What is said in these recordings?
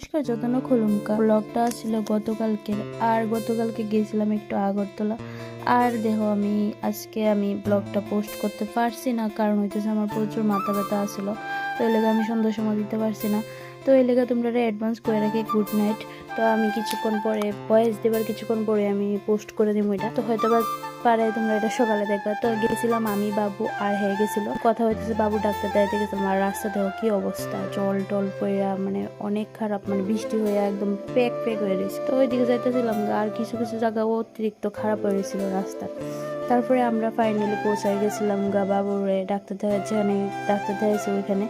নমস্কার, যতন খুলুমকা ব্লগটা ছিল গতকালকের। আর গতকালকে গিয়েছিলাম একটু আগরতলা। আর দেখো আজকে আমি ব্লগটা পোস্ট করতে পারছি না, কারণ হইতেছে আমার প্রচুর মাথা ব্যথা আসছিল। তো এই লেগে আমি সন্ধ্যার সময় দিতে পারছি না। তো এই লেগে তোমরা অ্যাডভান্স করে রাখি গুড নাইট। তো আমি কিছুক্ষণ পরে ভয়েস দেবার কিছুক্ষণ পরে আমি পোস্ট করে দিব এটা। তো হয়তো বা পারে তোমরা এটা সকালে দেখবা। তো গেছিলাম আমি, বাবু আর হয়ে গেছিল কথা হইতেছে। বাবু ডাক্তার দেখাতে গেছিলাম। আর রাস্তা দেখো কি অবস্থা, জল টল পড়া মানে অনেক খারাপ, মানে বৃষ্টি হয়ে একদম প্যাক হয়ে রয়েছে। তো ওইদিকে যাইতেছিলাম, আর কিছু কিছু জায়গা অতিরিক্ত খারাপ হয়ে গেছিল রাস্তা। তারপরে আমরা ফাইনালি পৌঁছায় গেছিলাম বাবুরে ডাক্তার দেখাচ্ছে, যেখানে ডাক্তার দেখাইছে ওইখানে।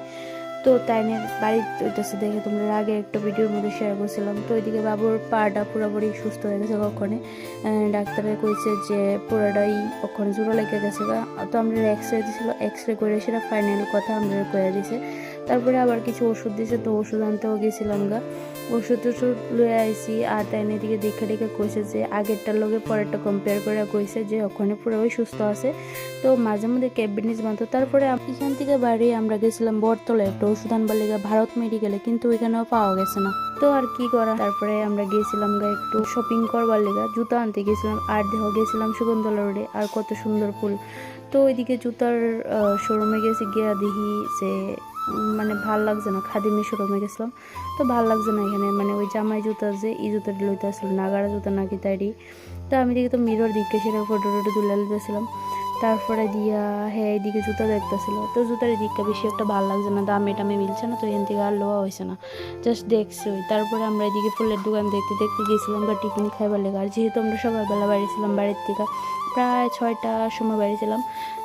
তো তাইনের বাড়ি হইতেছে দেখে তোমরা আগে একটা ভিডিওর মধ্যে শেয়ার করছিলাম। তো ওইদিকে বাবুর পাটা পুরোপুরি সুস্থ হয়ে গেছে। কখনে ডাক্তারে কইছে যে পুরোটাই ওখানে জোড়া লেগে গেছে। তো আমরা এক্সরে দিয়েছিল, এক্সরে করে সেটা ফাইনাল কথা আমরা কয়ে দিছে। তারপরে আবার কিছু ওষুধ দিছে, তো ওষুধ আনতেও গেছিলাম ওষুধ টষুধ লয়ে আইসি। আর তাই এদিকে দেখে কইছে যে আগেরটার লগে পরেরটা কম্পেয়ার করে কইছে যে ওখানে পুরোই সুস্থ আছে। তো মাঝে মধ্যে ক্যাবিনেস বানতো। তারপরে এখান থেকে বাড়ি আমরা গেছিলাম বটতলা একটা ওষুধ আনবার লেগে ভারত মেডিকেলে, কিন্তু ওইখানেও পাওয়া গেছে না। তো আর কি করা, তারপরে আমরা গিয়েছিলাম একটু শপিং করবার লেগে, জুতা আনতে গেছিলাম। আর দেখো গেছিলাম শকুন্তলা রোডে, আর কত সুন্দর ফুল। তো ওইদিকে জুতার শোরুমে গেছি, গিয়া দেখি যে মানে ভাল লাগছে না। খাদিমের শোরুমে গেছিলাম, তো ভাল লাগছে না এখানে, মানে ওই জামাই জুতা যে এই জুতাটি লইতে আসলো নাগারা জুতা নাকি তাইরি। তো আমি দেখি তো মিরর দিকে সেটা ফটো তুলে লিতেছিলাম। তারপরে দিয়া হ্যাঁ এইদিকে জুতা দেখতেছিল। তো জুতার দিকটা বেশি একটা ভালো লাগছে না, দামে টামে মিলছে না, তো এখান থেকে আর লোয়া হয়েছে না, জাস্ট দেখছি। তারপরে আমরা এদিকে ফুলের দোকান দেখতে দেখতে গেছিলাম টিফিন খাইবার লেগে। আর যেহেতু আমরা সকালবেলা বাড়িছিলাম বাড়ির থেকে, প্রায় 6টার সময় বাড়িছিলাম।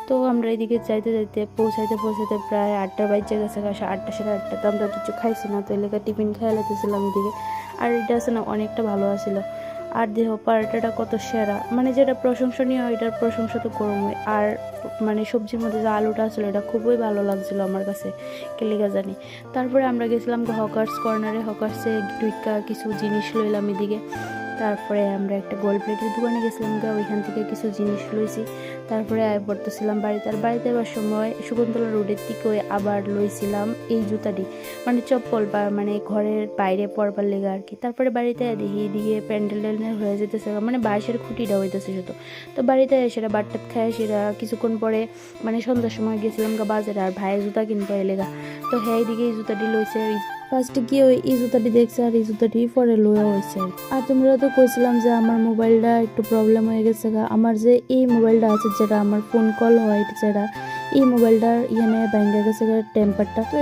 তো আমরা এদিকে যাইতে পৌঁছাইতে প্রায় 8টার বাজে গেছে, 8টা সাড়ে 8টা। তো আমরা কিছু খাইছি না, তো এলাকা টিফিন খাই লাগতেছিলাম এদিকে। আর এটা আছে না অনেকটা ভালো আছিল। আর দেহ পারাটাটা কত সেরা, মানে যেটা প্রশংসনীয় এটার প্রশংসা তো করবই। আর মানে সবজির মধ্যে যে আলুটা ছিল এটা খুবই ভালো লাগছিল আমার কাছে, কেলিগা জানি। তারপরে আমরা গেছিলাম হকার্স কর্নারে, হকার্সে দুইটা কিছু জিনিস লইলাম এদিকে। তারপরে আমরা একটা গোল্ড প্লেটের দোকানে গেছিলাম ওইখান থেকে কিছু জিনিস লইছি। তারপরে পড়তেছিলাম বাড়িতে। আর বাড়িতে যাওয়ার সময় শকুন্তলা রোডের দিকে আবার লইছিলাম এই জুতাটি, মানে চপ্পল বা মানে ঘরের বাইরে পরবার লেগে আর কি। তারপরে বাড়িতে দেখি এদিকে প্যান্ডেল হয়ে যেতেছে, মানে বাঁশের খুঁটিটা হইতেছে শুধু। তো বাড়িতে সেটা বাট্টাত খায়, সেটা কিছুক্ষণ পরে মানে সন্ধ্যার সময় গেছিলাম বাজারে। আর ভাইয়ের জুতা কিনবো এলেগা। তো হ্যাঁ এইদিকে এই জুতাটি লইছে, ফার্স্টে গিয়ে ওই এই জুতাটি দেখছে, আর এই জুতাটি পরে লইয়া হয়েছে। আর তোমরা তো কইছিলাম যে আমার মোবাইলটা একটু প্রবলেম হয়ে গেছে আমার যে এই মোবাইলটা আছে যেটা আমার ফোন কল হয়, যেটা এই মোবাইলটার এখানে ভেঙে গেছে টেম্পারটা। তো